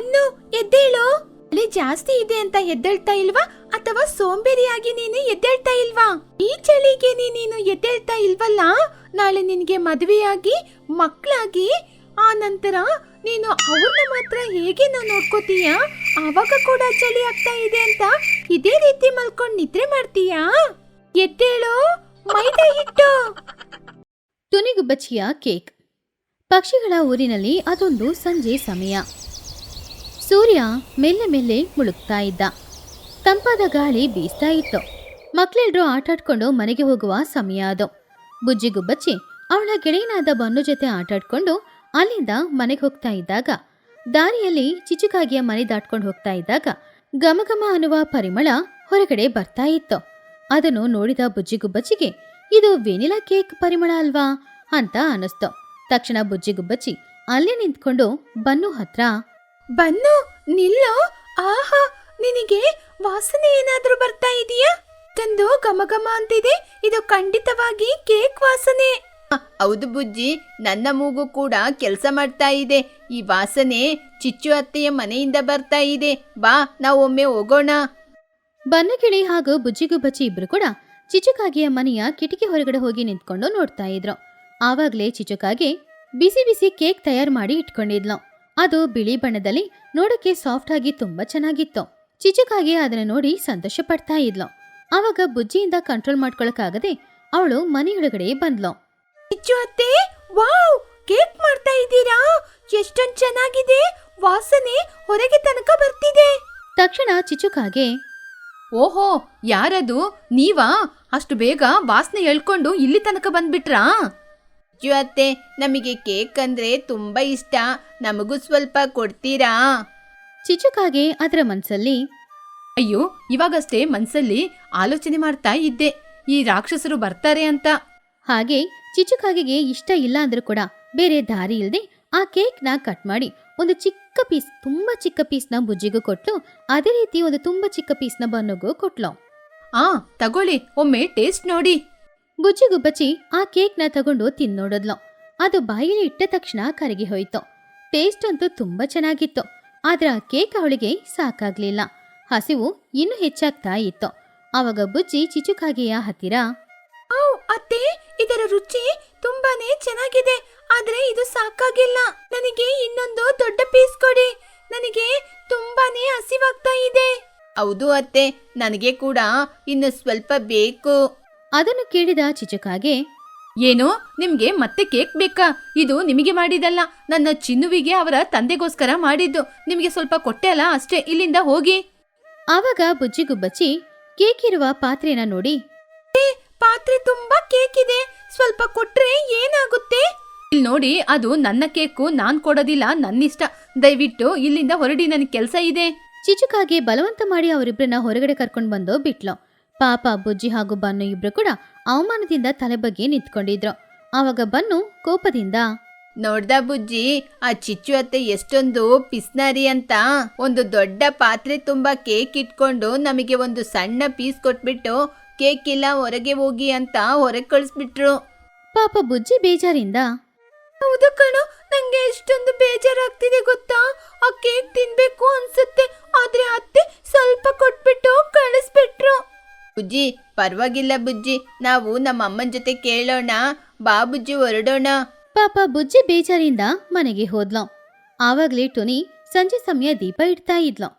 Bun ಎದ್ದೇಳು. ಅಲ್ಲಿ ಜಾಸ್ತಿ ಇದೆ ಅಂತ ಎದ್ದೇಳ್ತಾ ಇಲ್ವಾ ಅಥವಾ ಸೋಂಬೇರಿಯಾಗಿ ನೀನು ಎದ್ದೇಳ್ತಾ ಇಲ್ವಾ? ಈ ಚಳಿಗೆ ನೀನು ಎದ್ದೇಳ್ತಾ ಇಲ್ವಲ್ಲ. ನಾಳೆ ನಿನ್ಗೆ ಮದುವೆಯಾಗಿ ಮಕ್ಕಳಾಗಿ ಆ ನಂತರ ನೀನು ಅವ್ರನ್ನ ಮಾತ್ರ ಹೇಗೆ ನೋಡ್ಕೋತೀಯ? ಆವಾಗ ಕೂಡ ಚಳಿ ಆಗ್ತಾ ಇದೆ ಅಂತ ಇದೇ ರೀತಿ ಮಲ್ಕೊಂಡ್ ನಿದ್ರೆ ಮಾಡ್ತೀಯಾ? ಎದ್ದೇಳು, ಮೈದಾ ಹಿಟ್ಟು. ತುನಿಗುಬ್ಬಚ್ಚಿಯ ಕೇಕ್. ಪಕ್ಷಿಗಳ ಊರಿನಲ್ಲಿ ಅದೊಂದು ಸಂಜೆ ಸಮಯ. ಸೂರ್ಯ ಮೆಲ್ಲೆ ಮೆಲ್ಲೆ ಮುಳುಗ್ತಾ ಇದ್ದ. ತಂಪಾದ ಗಾಳಿ ಬೀಸ್ತಾ ಇತ್ತು. ಮಕ್ಕಳೆಲ್ಲರೂ ಆಟಾಡ್ಕೊಂಡು ಮನೆಗೆ ಹೋಗುವ ಸಮಯ ಅದು. ಬುಜ್ಜಿಗುಬ್ಬಚ್ಚಿ ಅವಳ ಗೆಳೆಯನಾದ ಬನ್ನು ಜೊತೆ ಆಟಾಡ್ಕೊಂಡು ಅಲ್ಲಿಂದ ಮನೆಗೆ ಹೋಗ್ತಾ ಇದ್ದಾಗ ದಾರಿಯಲ್ಲಿ ಚಿಚುಕಾಗಿಯ ಮನೆ ದಾಟ್ಕೊಂಡು ಹೋಗ್ತಾ ಇದ್ದಾಗ ಘಮಘಮ ಅನ್ನುವ ಪರಿಮಳ ಹೊರಗಡೆ ಬರ್ತಾ ಇತ್ತು. ಅದನ್ನು ನೋಡಿದ ಬುಜ್ಜಿಗುಬ್ಬಚ್ಚಿಗೆ ಇದು ವೆನಿಲಾ ಕೇಕ್ ಪರಿಮಳ ಅಲ್ವಾ ಅಂತ ಅನಿಸ್ತು. ತಕ್ಷಣ ಬುಜ್ಜಿಗುಬ್ಬಚ್ಚಿ ಅಲ್ಲೇ ನಿಂತ್ಕೊಂಡು ಬನ್ನು ಹತ್ರ, ಬನ್ನು ನಿಲ್ಲೋ. ಆಹಾ, ನಿನಗೆ ವಾಸನೆ ಏನಾದ್ರೂ ಬರ್ತಾ ಇದೆಯಾ? ತಂದು ಘಮಘಮ ಅಂತಿದೆ. ಇದು ಖಂಡಿತವಾಗಿ ಕೇಕ್ ವಾಸನೆ. ಹೌದು ಬುಜ್ಜಿ, ನನ್ನ ಮೂಗು ಕೂಡ ಕೆಲಸ ಮಾಡ್ತಾ ಇದೆ. ಈ ವಾಸನೆ ಚಿಚ್ಚು ಅತ್ತೆಯ ಮನೆಯಿಂದ ಬರ್ತಾ ಇದೆ. ಬಾ, ನಾವೊಮ್ಮೆ ಹೋಗೋಣ. ಬನ್ನಗಿಳಿ ಹಾಗೂ ಬುಜ್ಜಿಗುಬ್ಬಚ್ಚಿ ಇಬ್ರು ಕೂಡ ಚಿಚುಕಾಗಿಯ ಮನೆಯ ಕಿಟಕಿ ಹೊರಗಡೆ ಹೋಗಿ ನಿಂತ್ಕೊಂಡು ನೋಡ್ತಾ ಇದ್ರು. ಆವಾಗ್ಲೇ ಚಿಚುಕಾಗೆ ಬಿಸಿ ಬಿಸಿ ಕೇಕ್ ತಯಾರು ಮಾಡಿ ಇಟ್ಕೊಂಡಿದ್ಲು. ಅದು ಬಿಳಿ ಬಣ್ಣದಲ್ಲಿ ನೋಡಕ್ಕೆ ಸಾಫ್ಟ್ ಆಗಿ ತುಂಬಾ ಚೆನ್ನಾಗಿತ್ತು. ಚಿಚುಕಾಗೆ ಅದನ್ನ ನೋಡಿ ಸಂತೋಷ ಪಡ್ತಾ ಇದ್ಲು. ಆವಾಗ ಬುಜ್ಜಿಯಿಂದ ಕಂಟ್ರೋಲ್ ಮಾಡ್ಕೊಳಕ್ಕಾಗದೆ ಅವಳು ಮನೆಯೊಳಗಡೆ ಬಂದ್ಲು. ಚಿಚ್ಚು ಅತ್ತೆ, ವಾವ್, ಕೇಕ್ ಮಾಡ್ತಾ ಇದ್ದೀರಾ? ಎಷ್ಟೊಂದು ಚೆನ್ನಾಗಿದೆ. ವಾಸನೆ ಹೊರಗೆ ತನಕ ಬರ್ತಿದೆ. ತಕ್ಷಣ ಚಿಚುಕಾಗೆ, ಓಹೋ, ಯಾರದು? ನೀವಾ? ಅಷ್ಟು ಬೇಗ ವಾಸನೆ ಹೇಳ್ಕೊಂಡು ಇಲ್ಲಿ ತನಕ ಬಂದ್ಬಿಟ್ರಾ? ಚಿಚ್ಚು ಅತ್ತೆ, ನಮಗೆ ಕೇಕ್ ಅಂದ್ರೆ ತುಂಬಾ ಇಷ್ಟ. ನಮಗೂ ಸ್ವಲ್ಪ ಕೊಡ್ತೀರಾ? ಚಿಚುಕಾಗೆ ಅದರ ಮನ್ಸಲ್ಲಿ, ಅಯ್ಯೋ, ಇವಾಗಷ್ಟೇ ಮನ್ಸಲ್ಲಿ ಆಲೋಚನೆ ಮಾಡ್ತಾ ಇದ್ದೆ, ಈ ರಾಕ್ಷಸರು ಬರ್ತಾರೆ ಅಂತ. ಹಾಗೆ ಚಿಚುಕಾಗೆಗೆ ಇಷ್ಟ ಇಲ್ಲ ಅಂದ್ರೂ ಕೂಡ ಬೇರೆ ದಾರಿ ಇಲ್ಲದೆ ಆ ಕೇಕ್ನ ಕಟ್ ಮಾಡಿ ಒಂದು ಚಿಕ್ಕ ಪೀಸ್, ತುಂಬಾ ಚಿಕ್ಕ ಪೀಸ್ನ ಬುಜ್ಜಿಗೂ ಕೊಟ್ಲು. ಅದೇ ರೀತಿ ಒಂದು ತುಂಬಾ ಚಿಕ್ಕ ಪೀಸ್ನ ಬನ್ನುಗೂ ಕೊಟ್ಲು. ತಗೊಳ್ಳಿ, ಒಮ್ಮೆ ಟೇಸ್ಟ್ ನೋಡಿ. ಬುಜ್ಜಿಗುಬ್ಬಚ್ಚಿ ಆ ಕೇಕ್ನ ತಗೊಂಡು ತಿನ್ನೋಡದ್ಲು. ಅದು ಬಾಯಲ್ಲಿ ಇಟ್ಟ ತಕ್ಷಣ ಕರಗಿ ಹೋಯ್ತು. ಟೇಸ್ಟ್ ಅಂತೂ ತುಂಬಾ ಚೆನ್ನಾಗಿತ್ತು. ಆದ್ರೆ ಆ ಕೇಕ್ ಅವಳಿಗೆ ಸಾಕಾಗ್ಲಿಲ್ಲ. ಹಸಿವು ಇನ್ನೂ ಹೆಚ್ಚಾಗ್ತಾ ಇತ್ತು. ಆವಾಗ ಬುಜ್ಜಿ ಚಿಚುಕಾಗೆಯ ಹತ್ತಿರ, ಅತ್ತೆ, ಇದರ ರುಚಿ ತುಂಬಾನೇ ಚೆನ್ನಾಗಿದೆ. ಆದ್ರೆ ಇದು ಸಾಕಾಗಿಲ್ಲ. ನನಗೆ ಇನ್ನೊಂದು ದೊಡ್ಡ ಪೀಸ್ ಕೊಡಿ. ನನಗೆ ತುಂಬಾನೇ ಹಸಿವಾಗ್ತಾ ಇದೆ. ಹೌದು ಅತ್ತೆ, ನನಗೆ ಕೂಡ ಇನ್ನು ಸ್ವಲ್ಪ ಬೇಕು. ಅದನ್ನು ಕೇಳಿದ ಚಿಚುಕಾಗೆ, ಏನೋ, ನಿಮ್ಗೆ ಮತ್ತೆ ಕೇಕ್ ಬೇಕಾ? ಇದು ನಿಮಗೆ ಮಾಡಿದಲ್ಲ, ನನ್ನ ಚಿನ್ನುವಿಗೆ ಅವರ ತಂದೆಗೋಸ್ಕರ ಮಾಡಿದ್ದು. ನಿಮಗೆ ಸ್ವಲ್ಪ ಕೊಟ್ಟೆ ಅಲ್ಲ ಅಷ್ಟೇ, ಇಲ್ಲಿಂದ ಹೋಗಿ. ಆವಾಗ ಬುಜ್ಜಿಗುಬ್ಬಚ್ಚಿ ಕೇಕ್ ಇರುವ ಪಾತ್ರೆನ ನೋಡಿ, ಪಾತ್ರೆ ತುಂಬಾ ಕೇಕ್ ಇದೆ, ಸ್ವಲ್ಪ ಕೊಟ್ರೆ ಏನಾಗುತ್ತೆ? ಇಲ್ಲಿ ನೋಡಿ, ಅದು ನನ್ನ ಕೇಕು, ನಾನ್ ಕೊಡೋದಿಲ್ಲ, ನನ್ನಿಷ್ಟ. ದಯವಿಟ್ಟು ಇಲ್ಲಿಂದ ಹೊರಡಿ, ನನಗೆ ಕೆಲಸ ಇದೆ. ಚಿಚುಕಾಗೆ ಬಲವಂತ ಮಾಡಿ ಅವರಿಬ್ರನ್ನ ಹೊರಗಡೆ ಕರ್ಕೊಂಡು ಬಂದು ಬಿಟ್ಲು. ಪಾಪ ಬುಜ್ಜಿ ಹಾಗೂ ಬನ್ನು ಇಬ್ರು ಕೂಡ ಅವಮಾನದಿಂದ ತಲೆ ಬಗ್ಗೆ ನಿಂತ್ಕೊಂಡಿದ್ರು. ಆವಾಗ ಬನ್ನು ಕೋಪದಿಂದ, ನೋಡ್ದ ಬುಜ್ಜಿ, ಆ ಚಿಚ್ಚು ಅತ್ತೆ ಎಷ್ಟೊಂದು ಪಿಸ್ನಾರಿ ಅಂತ. ಒಂದು ದೊಡ್ಡ ಪಾತ್ರೆ ತುಂಬಾ ಕೇಕ್ ಇಟ್ಕೊಂಡು ನಮಗೆ ಒಂದು ಸಣ್ಣ ಪೀಸ್ ಕೊಟ್ಬಿಟ್ಟು ಕೇಕ್ ಇಲ್ಲ, ಹೊರಗೆ ಹೋಗಿ ಅಂತ ಹೊರಗೆ ಕಳಿಸ್ಬಿಟ್ರು. ಪಾಪ ಬುಜ್ಜಿ ಬೇಜಾರಿಂದ, ಹೌದು ಕಣೋ, ನಂಗೆ ಎಷ್ಟೊಂದು ಬೇಜಾರಾಗ್ತಿದೆ ಗೊತ್ತಾ? ಆ ಕೇಕ್ ತಿನ್ಬೇಕು ಅನ್ಸುತ್ತೆ, ಆದ್ರೆ ಅತ್ತೆ ಸ್ವಲ್ಪ ಕೊಟ್ಬಿಟ್ಟು ಕಳಿಸ್ಬಿಟ್ರು. ಬುಜ್ಜಿ, ಪರವಾಗಿಲ್ಲ ಬುಜ್ಜಿ, ನಾವು ನಮ್ಮ ಅಮ್ಮನ ಜೊತೆ ಕೇಳೋಣ. ಬಾ ಬುಜ್ಜಿ, ಹೊರಡೋಣ. ಪಾಪ ಬುಜ್ಜಿ ಬೇಜಾರಿಂದ ಮನೆಗೆ ಹೋದ್ಲು. ಆವಾಗ್ಲೇ ಟುನಿ ಸಂಜೆ ಸಮಯ ದೀಪ ಇಡ್ತಾ ಇದ್ಲು.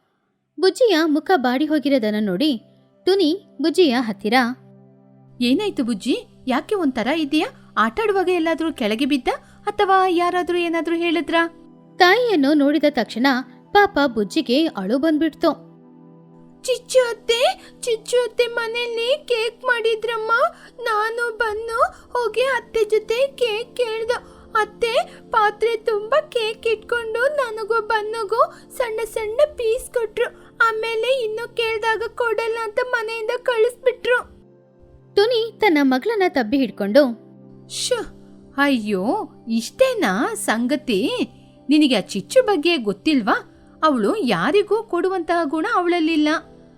ಬುಜ್ಜಿಯ ಮುಖ ಬಾಡಿ ಹೋಗಿರೋದನ್ನ ನೋಡಿ ಟುನಿ ಬುಜ್ಜಿಯ ಹತ್ತಿರ, ಏನಾಯ್ತು ಬುಜ್ಜಿ? ಯಾಕೆ ಒಂಥರ ಇದೆಯಾ? ಆಟಾಡುವಾಗ ಎಲ್ಲಾದ್ರೂ ಕೆಳಗೆ ಬಿದ್ದ ಅಥವಾ ಯಾರಾದ್ರೂ ಏನಾದ್ರೂ ಹೇಳಿದ್ರಾ? ತಾಯಿಯನ್ನು ನೋಡಿದ ತಕ್ಷಣ ಪಾಪ ಬುಜ್ಜಿಗೆ ಅಳು ಬಂದ್ಬಿಡ್ತು. ಚಿಚ್ಚು ಅತ್ತೆ ಮನೆಯಲ್ಲಿ ಕೇಕ್ ಮಾಡಿದ್ರಮ್ಮ. ನಾನು ಬನ್ನು ಹೋಗಿ ಅತ್ತೆ ಜೊತೆ ಕೇಕ್ ಕೇಳ್ದ. ಅತ್ತೆ ಪಾತ್ರೆ ತುಂಬಾ ಕೇಕ್ ಇಟ್ಕೊಂಡು ನನಗೂ ಬನ್ನುಗೂ ಸಣ್ಣ ಸಣ್ಣ ಪೀಸ್ ಕೊಟ್ರು. ಆಮೇಲೆ ಇನ್ನು ಕೇಳ್ದಾಗ ಕೊಡಲ್ಲ ಅಂತ ಮನೆಯಿಂದ ಕಳಿಸ್ಬಿಟ್ರು. ಟುನಿ ತನ್ನ ಮಗಳನ್ನ ತಬ್ಬಿ ಹಿಡ್ಕೊಂಡು, ಅಯ್ಯೋ, ಇಷ್ಟೇನಾ ಸಂಗತಿ? ನಿನಗೆ ಆ ಚಿಚ್ಚು ಬಗ್ಗೆ ಗೊತ್ತಿಲ್ವಾ? ಅವಳು ಯಾರಿಗೂ ಕೊಡುವಂತಹ ಗುಣ ಅವಳಲ್ಲಿಲ್ಲ.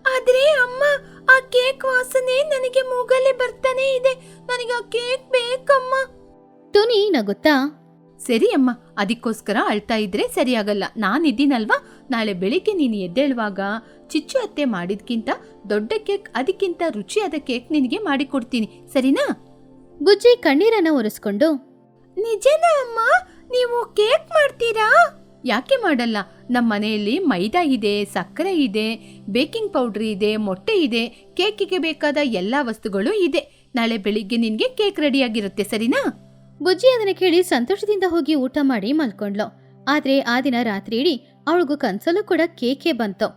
ಆದ್ರೆ ಅಮ್ಮ, ಆ ಕೇಕ್ ವಾಸನೆ ನನಗೆ ಮೂಗಲ್ಲೇ ಬರ್ತಾನೆ ಇದೆ. ನನಗೆ ಆ ಕೇಕ್ ಬೇಕಮ್ಮ. ಟುನಿ ನಗುತ್ತಾ, ಸರಿ ಅಮ್ಮ, ಅದಕ್ಕೋಸ್ಕರ ಅಳ್ತಾ ಇದ್ರೆ ಸರಿಯಾಗಲ್ಲ. ನಾನಿದ್ದೀನಲ್ವಾ, ನಾಳೆ ಬೆಳಿಗ್ಗೆ ನೀನು ಎದ್ದೇಳುವಾಗ ಚಿಚ್ಚು ಅತ್ತೆ ಮಾಡಿದ್ಕಿಂತ ದೊಡ್ಡ ಕೇಕ್, ಅದಕ್ಕಿಂತ ರುಚಿಯಾದ ಕೇಕ್ ನಿನಗೆ ಮಾಡಿಕೊಡ್ತೀನಿ, ಸರಿನಾ? ಬುಜ್ಜಿ ಕಣ್ಣೀರನ್ನ ಒರೆಸ್ಕೊಂಡು, ನಿಜನಾ ಅಮ್ಮ, ನೀವು ಕೇಕ್ ಮಾಡ್ತೀರಾ? ಯಾಕೆ ಮಾಡಲ್ಲ? ನಮ್ಮ ಮನೆಯಲ್ಲಿ ಮೈದಾ ಇದೆ, ಸಕ್ಕರೆ ಇದೆ, ಬೇಕಿಂಗ್ ಪೌಡರ್ ಇದೆ, ಮೊಟ್ಟೆ ಇದೆ, ಕೇಕಿಗೆ ಬೇಕಾದ ಎಲ್ಲಾ ವಸ್ತುಗಳು ಇದೆ. ನಾಳೆ ಬೆಳಿಗ್ಗೆ ನಿನ್ಗೆ ಕೇಕ್ ರೆಡಿಯಾಗಿರುತ್ತೆ, ಸರಿನಾ? ಬುಜ್ಜಿ ಅದನ್ನ ಕೇಳಿ ಸಂತೋಷದಿಂದ ಹೋಗಿ ಊಟ ಮಾಡಿ ಮಲ್ಕೊಂಡ್ಲು. ಆದ್ರೆ ಆ ದಿನ ರಾತ್ರಿ ಇಡೀ ಅವಳಿಗೂ ಕನ್ಸಲ್ಲೂ ಕೂಡ ಕೇಕೆ ಬಂತು.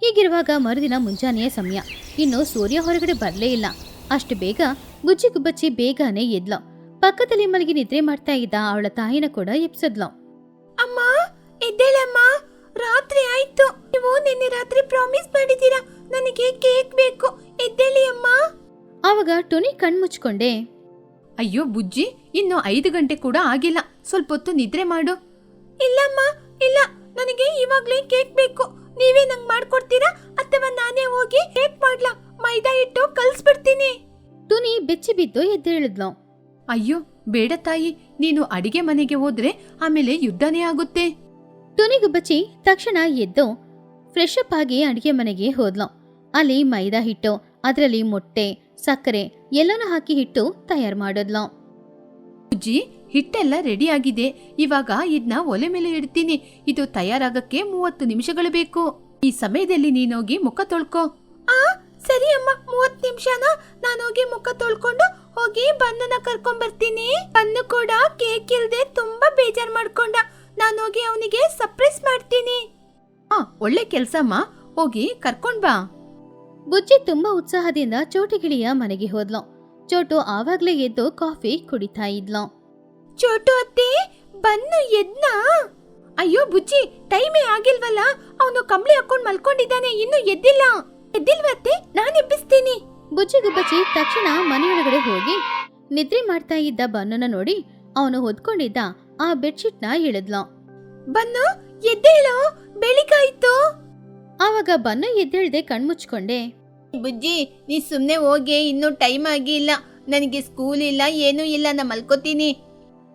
ಹೀಗಿರುವಾಗ ಮರುದಿನ ಮುಂಜಾನೆಯ ಸಮಯ. ಇನ್ನು ಸೂರ್ಯ ಹೊರಗಡೆ ಬರ್ಲೇ ಇಲ್ಲ. ಅಷ್ಟು ಬೇಗ ಬುಜ್ಜಿ ಗುಬ್ಬಚ್ಚಿ ಬೇಗನೆ ಎದ್ಲು. ಪಕ್ಕದಲ್ಲಿ ಮಲಗಿ ನಿದ್ರೆ ಮಾಡ್ತಾ ಇದ್ದ ಅವಳ ತಾಯಿನ ಕೂಡ ಎಬ್ಸದ್ಲು. ಅಮ್ಮ ಎದ್ದೇಳಮ್ಮ, ರಾತ್ರಿ ಆಯ್ತು. ನೀವು ನಿನ್ನೆ ರಾತ್ರಿ ಪ್ರಾಮಿಸ್ ಮಾಡಿದೀರಾ ನನಗೆ ಕೇಕ್ ಬೇಕು, ಎದ್ದೇಳಿ ಅಮ್ಮ. ಆವಾಗ ಟುನಿ ಕಣ್ಮುಚ್ಕೊಂಡೆ, ಅಯ್ಯೋ ಬುಜ್ಜಿ, ಇನ್ನು 5 ಗಂಟೆ ಕೂಡ ಆಗಿಲ್ಲ, ಸ್ವಲ್ಪ ಹೊತ್ತು ನಿದ್ರೆ ಮಾಡು. ಇಲ್ಲಮ್ಮ ಇಲ್ಲ, ನನಗೆ ಇವಾಗ್ಲೇ ಕೇಕ್ ಬೇಕು. ನೀವೇ ನಂಗ್ ಮಾಡ್ಕೊಡ್ತೀರಾ ಅಥವಾ ನಾನೇ ಹೋಗಿ ಕೇಕ್ ಮಾಡ್ಲಾ? ಮೈದಾ ಹಿಟ್ಟು ಕಲ್ಸ್ಬಿಡ್ತೀನಿ. ಟುನಿ ಬೆಚ್ಚಿ ಬಿದ್ದು ಎದ್ದೇಳಿದ್ಲು. ಅಯ್ಯೋ ಬೇಡ ತಾಯಿ, ನೀನು ಅಡಿಗೆ ಮನೆಗೆ ಹೋದ್ರೆ ಆಮೇಲೆ ಯುದ್ಧನೇ ಆಗುತ್ತೆ. ಟುನಿ ಗುಬ್ಬಚ್ಚಿ ತಕ್ಷಣ ಎದ್ದು ಫ್ರೆಶ್ ಅಪ್ ಆಗಿ ಅಡಿಗೆ ಮನೆಗೆ ಹೋದ್ಲು. ಅಲ್ಲಿ ಮೈದಾ ಹಿಟ್ಟು, ಅದರಲ್ಲಿ ಮೊಟ್ಟೆ, ಸಕ್ಕರೆ ಎಲ್ಲನೂ ಹಾಕಿ ಹಿಟ್ಟು ತಯಾರು ಮಾಡಿದ್ಲು. ಬುಜ್ಜಿ, ಹಿಟ್ಟೆಲ್ಲ ರೆಡಿ ಆಗಿದೆ. ಇವಾಗ ಇದನ್ನ ಒಲೆ ಮೇಲೆ ಇಡ್ತೀನಿ. ಇದು ತಯಾರಾಗಕ್ಕೆ 30 ನಿಮಿಷಗಳು ಬೇಕು. ಈ ಸಮಯದಲ್ಲಿ ನೀನೋಗಿ ಮುಖ ತೊಳ್ಕೊ. ಸರಿ ಅಮ್ಮ, 30 ನಿಮಿಷನ? ನಾನೋಗಿ ಮುಖ ತೊಳ್ಕೊಂಡು ಹೋಗಿ ಬನ್ನನ ಕರ್ಕೊಂಡ್ ಬರ್ತೀನಿ. ಬನ್ನು ಕೂಡ ಕೇಕ್ ಇಲ್ದೆ ತುಂಬಾ ಬೇಜಾರ್ ಮಾಡ್ಕೊಂಡ. ನಾನೋಗಿ ಅವನಿಗೆ ಸರ್ಪ್ರೈಸ್ ಮಾಡ್ತೀನಿ. ಒಳ್ಳೆ ಕೆಲ್ಸಮ್ಮ, ಹೋಗಿ ಕರ್ಕೊಂಡ್ ಬಾ. ಬುಜ್ಜಿ ತುಂಬಾ ಉತ್ಸಾಹದಿಂದ ಚೋಟಿಗಿಳಿಯ ಮನೆಗೆ ಹೋದ್ಲು. ಚೋಟು ಆವಾಗ್ಲೇ ಎದ್ದು ಕಾಫಿ ಕುಡಿತಾ ಇದ್ಲು. ಚೋಟು ಅತ್ತೆ, ಬನ್ನು ಎದ್ನಾ? ಅಯ್ಯೋ ಬುಜ್ಜಿ, ಟೈಮೇ ಆಗಿಲ್ವಲ್ಲ. ಅವನು ಕಂಬಳಿ ಹಾಕೊಂಡ್ ಮಲ್ಕೊಂಡಿದ್ದಾನೆ, ಇನ್ನು ಎದ್ದಿಲ್ಲ. ಎದ್ದಿಲ್ವತ್ತೆ? ನಾನ್ ಎಬ್ಬಿಸ್ತೀನಿ. ಬುಜ್ಜಿ ಗುಬ್ಬಚ್ಚಿ ತಕ್ಷಣ ಮನೆಯೊಳಗಡೆ ಹೋಗಿ ನಿದ್ರೆ ಮಾಡ್ತಾ ಇದ್ದ ಬನ್ನನ ನೋಡಿ ಅವನು ಹೊದ್ಕೊಂಡಿದ್ದ ಆ ಬೆಡ್ಶೀಟ್ನ ಇಳಿದ್ಲು. ಬನ್ನು ಎದ್ದೇಳೋ, ಬೆಳಿಗಾಯ್ತು. ಆವಾಗ ಬನ್ನು ಎದ್ದೇಳ್ದೆ ಕಣ್ಮುಚ್ಕೊಂಡೆ, ಬುಜ್ಜಿ ನೀ ಸುಮ್ನೆ ಹೋಗಿ, ಇನ್ನೂ ಟೈಮ್ ಆಗಿಲ್ಲ. ನನಗೆ ಸ್ಕೂಲ್ ಇಲ್ಲ, ಏನೂ ಇಲ್ಲ, ನಾ ಮಲ್ಕೋತೀನಿ.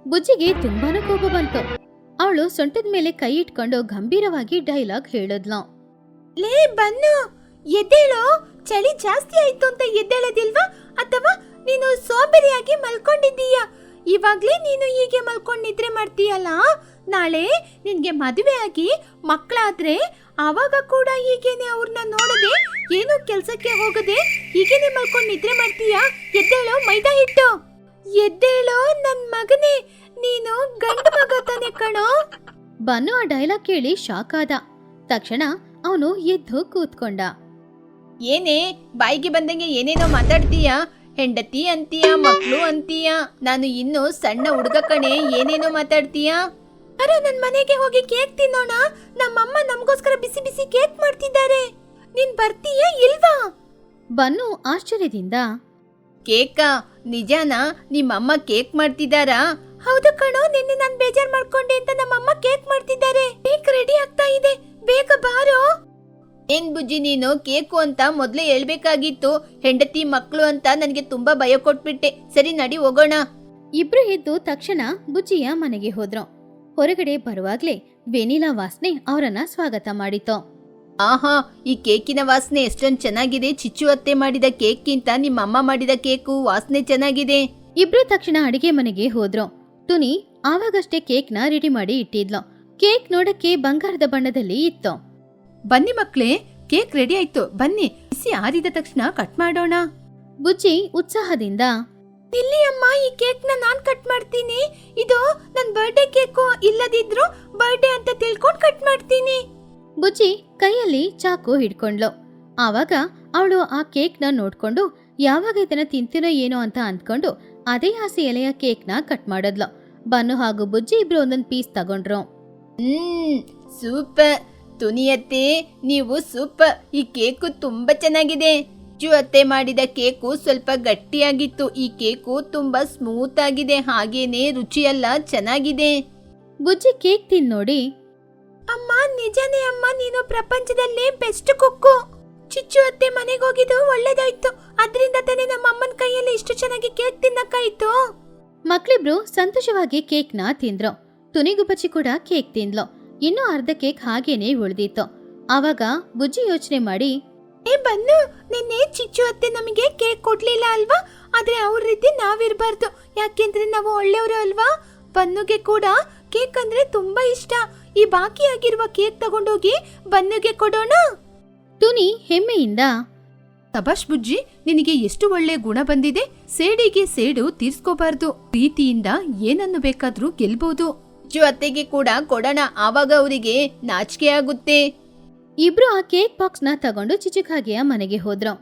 ಬುಜ್ಜಿಗೆ ತುಂಬಾನು ಕೋಪ ಬಂತು. ಅವಳು ಸೊಂಟದ ಮೇಲೆ ಕೈ ಇಟ್ಕೊಂಡು ಗಂಭೀರವಾಗಿ ಡೈಲಾಗ್ ಹೇಳಿದ್ಲು. ಲೇ ಬನ್ನು, ಎದ್ದೇಳೋ, ಚಳಿ ಜಾಸ್ತಿ ಆಯ್ತು ಅಂತ ಎದ್ದೇಳದಿಲ್ವಾ? ಅಥವಾ ನೀನು ಸೋಂಬೇರಿಯಾಗಿ ಮಲ್ಕೊಂಡಿದ್ದೀಯಾ? ಇವಾಗ್ಲೇ ನೀನು ಹೀಗೆ ಮಲ್ಕೊಂಡ್ ನಿದ್ರೆ ಮಾಡ್ತೀಯಲ್ಲ, ನಾಳೆ ನಿನ್ಗೆ ಮದುವೆ ಆಗಿ ಮಕ್ಕಳಾದ್ರೆ ಆವಾಗ ಕೂಡ ಹೀಗೇನೆ ಅವ್ರನ್ನ ನೋಡದೆ, ಏನು ಕೆಲ್ಸಕ್ಕೆ ಹೋಗದೆ ಹೀಗೇನೆ ಮಲ್ಕೊಂಡ್ ನಿದ್ರೆ ಮಾಡ್ತೀಯಾ? ಎದ್ದೇಳೋ ಮೈದಾ ಹಿಟ್ಟು, ಎದ್ದೇಳೋ ನನ್ ಮಗನೇ, ನೀನು ಗಂಡು ಮಗ ತಾನೆ ಕಣೋ. ಬನ್ನು ಆ ಡೈಲಾಗ್ ಕೇಳಿ ಶಾಕ್ ಆದ. ತಕ್ಷಣ ಅವನು ಎದ್ದು ಕೂತ್ಕೊಂಡ. ಏನೇ ಬಾಯಿಗೆ ಬಂದಂಗೆ ಏನೇನೋ ಮಾತಾಡ್ತೀಯಾ? ಹೆಂಡತಿ ಅಂತೀಯಾ, ಮಕ್ಳು ಅಂತೀಯಾ? ನಾನು ಇನ್ನು ಸಣ್ಣ ಹುಡುಗ ಕಣೆ, ಏನೇನೋ ಮಾತಾಡ್ತೀಯಾ? ಅರೆ, ನನ್ ಮನೆಗೆ ಹೋಗಿ ಕೇಕ್ ತಿನ್ನೋಣ. ನಮ್ಮಮ್ಮ ನಮಗೋಸ್ಕರ ಬಿಸಿ ಬಿಸಿ ಕೇಕ್ ಮಾಡ್ತಿದ್ದಾರೆ. ನೀನ್ ಬರ್ತೀಯಾ ಇಲ್ವಾ? ಬನ್ನು ಆಶ್ಚರ್ಯದಿಂದ, ಕೇಕಾ? ನಿಜಾನಾ? ನಿಮ್ಮಮ್ಮ ಕೇಕ್ ಮಾಡ್ತಿದ್ದಾರಾ? ಹೌದು ಕಣೋ, ನಿನ್ನೆ ನಾನ್ ಬೇಜಾರ್ ಮಾಡ್ಕೊಂಡೆ ಅಂತ ನಮ್ಮಮ್ಮ ಕೇಕ್ ಮಾಡ್ತಿದ್ದಾರೆ. ಕೇಕ್ ರೆಡಿ ಆಗ್ತಾ ಇದೆ, ಬೇಗ ಬಾರೋ. ಏನ್ ಬುಜ್ಜಿ, ನೀನು ಕೇಕು ಅಂತ ಮೊದ್ಲೇ ಹೇಳ್ಬೇಕಾಗಿತ್ತು. ಹೆಂಡತಿ ಮಕ್ಳು ಅಂತ ನನಗೆ ತುಂಬಾ ಭಯ ಕೊಟ್ಬಿಟ್ಟೆ. ಸರಿ ನಡಿ ಹೋಗೋಣ. ಇಬ್ರು ಎದ್ದು ತಕ್ಷಣ ಬುಜ್ಜಿಯ ಮನೆಗೆ ಹೋದ್ರು. ಹೊರಗಡೆ ಬರುವಾಗ್ಲೇ ವೆನಿಲಾ ವಾಸನೆ ಅವರನ್ನ ಸ್ವಾಗತ ಮಾಡಿತು. ಆಹಾ, ಈ ಕೇಕಿನ ವಾಸನೆ ಎಷ್ಟೊಂದು ಚೆನ್ನಾಗಿದೆ. ಚಿಚ್ಚು ಅತ್ತೆ ಮಾಡಿದ ಕೇಕ್ಕಿಂತ ನಿಮ್ಮಮ್ಮ ಮಾಡಿದ ಕೇಕು ವಾಸನೆ ಚೆನ್ನಾಗಿದೆ. ಇಬ್ರು ತಕ್ಷಣ ಅಡಿಗೆ ಮನೆಗೆ ಹೋದ್ರು. ಟುನಿ ಆವಾಗಷ್ಟೇ ಕೇಕ್ನ ರೆಡಿ ಮಾಡಿ ಇಟ್ಟಿದ್ಲು. ಕೇಕ್ ನೋಡಕ್ಕೆ ಬಂಗಾರದ ಬಣ್ಣದಲ್ಲಿ ಇತ್ತು. ಬನ್ನಿ ಮಕ್ಳೇ, ಕೇಕ್ ರೆಡಿ ಆಯ್ತು, ಬನ್ನಿ. ಬಿಸಿ ಆರಿದ ತಕ್ಷಣ ಕಟ್ ಮಾಡೋಣ. ಬುಜ್ಜಿ ಉತ್ಸಾಹದಿಂದ, ಇಲ್ಲಿ ಅಮ್ಮ, ಈ ಕೇಕ್ ನಾನ್ ಕಟ್ ಮಾಡ್ತೀನಿ. ಇದು ನನ್ ಬರ್ಡೇ ಕೇಕು, ಇಲ್ಲದಿದ್ರು ಬರ್ಡೇ ಅಂತ ತಿಳ್ಕೊಂಡ್ ಕಟ್ ಮಾಡ್ತೀನಿ. ಬುಜ್ಜಿ ಕೈಯಲ್ಲಿ ಚಾಕು ಹಿಡ್ಕೊಂಡ್ಲು. ಆವಾಗ ಅವಳು ಆ ಕೇಕ್ನ ನೋಡ್ಕೊಂಡು ಯಾವಾಗ ಇದನ್ನ ತಿಂತೀನೋ ಏನೋ ಅಂತ ಅಂದ್ಕೊಂಡು ಅದೇ ಹಸಿ ಎಲೆಯ ಕೇಕ್ನ ಕಟ್ ಮಾಡದ್ಲು. ಬನ್ನು ಹಾಗೂ ಬುಜ್ಜಿ ಇಬ್ರು ಒಂದೊಂದ್ ಪೀಸ್ ತಗೊಂಡ್ರು. ಸೂಪರ್ ತುನಿಯತ್ತೆ, ನೀವು ಸೂಪರ್. ಈ ಕೇಕು ತುಂಬಾ ಚೆನ್ನಾಗಿದೆ. ಚಿಚ್ಚು ಅತ್ತೆ ಮಾಡಿದ ಕೇಕು ಸ್ವಲ್ಪ ಗಟ್ಟಿಯಾಗಿತ್ತು. ಈ ಕೇಕು ತುಂಬಾ ಸ್ಮೂತ್ ಆಗಿದೆ, ಹಾಗೇನೆ ರುಚಿಯೆಲ್ಲ ಚೆನ್ನಾಗಿದೆ. ಬುಜ್ಜಿ ಕೇಕ್ ತಿಂದ್ ನೋಡಿ, ಅಮ್ಮ ನಿಜನೇ ಅಮ್ಮ, ನೀನು ಪ್ರಪಂಚದಲ್ಲೇ ಬೆಸ್ಟ್ ಕುಕ್ಕು. ಚಿಚ್ಚು ಅತ್ತೆ ಮನೆಗೆ ಹೋಗಿದ್ದು ಒಳ್ಳೇದಾಯ್ತು. ಅದ್ರಿಂದ ತಾನೇ ನಮ್ಮ ಅಮ್ಮನ ಕೈಯಲ್ಲಿ ಇಷ್ಟು ಚೆನ್ನಾಗಿ ಕೇಕ್ ತಿನ್ನಕ್ಕಾಯ್ತು. ಮಕ್ಳಿಬ್ರು ಸಂತೋಷವಾಗಿ ಕೇಕ್ನ ತಿಂದ್ರು. ತುನಿಗುಬ್ಬಚ್ಚಿ ಕೂಡ ಕೇಕ್ ತಿಂದ್ಲು. ಇನ್ನೂ ಅರ್ಧ ಕೇಕ್ ಹಾಗೇನೆ ಉಳಿದಿತ್ತು. ಆವಾಗ ಬುಜ್ಜಿ ಯೋಚನೆ ಮಾಡಿ, ಏ ಬನ್ನು, ನಿನ್ನೆ ಚಿಚ್ಚು ಅತ್ತೆ ನಮಗೆ ಕೇಕ್ ಕೊಡ್ಲಿಲ್ಲ ಅಲ್ವಾ? ಆದ್ರೆ ಅವ್ರ ರೀತಿ ನಾವಿರ್ಬಾರ್ದು, ಯಾಕೆಂದ್ರೆ ನಾವು ಒಳ್ಳೆಯವರು ಅಲ್ವಾ? ಬನ್ನುಗೆ ಕೂಡ ಕೇಕ್ ಅಂದ್ರೆ ತುಂಬಾ ಇಷ್ಟ. ಈ ಬಾಕಿ ಆಗಿರುವ ಕೇಕ್ ತಗೊಂಡೋಗಿ ಬನ್ನುಗೆ ಕೊಡೋಣ. ಟುನಿ ಹೆಮ್ಮೆಯಿಂದ, ಸಬಾಷ್ ಬುಜ್ಜಿ, ನಿನಗೆ ಎಷ್ಟು ಒಳ್ಳೆ ಗುಣ ಬಂದಿದೆ. ಸೇಡಿಗೆ ಸೇಡು ತೀರ್ಸ್ಕೋಬಾರ್ದು, ಪ್ರೀತಿಯಿಂದ ಏನನ್ನು ಬೇಕಾದ್ರೂ ಗೆಲ್ಬಹುದು. ಚಿಚ್ಚು ಅತ್ತೆಗೆ ಕೂಡ ಕೊಡೋಣ, ಆವಾಗ ಅವರಿಗೆ ನಾಚಿಕೆ ಆಗುತ್ತೆ. ಇಬ್ರು ಆ ಕೇಕ್ ಬಾಕ್ಸ್ ನ ತಗೊಂಡು ಚಿಚುಕಾಗೆಯ ಮನೆಗೆ ಹೋದ್ರು.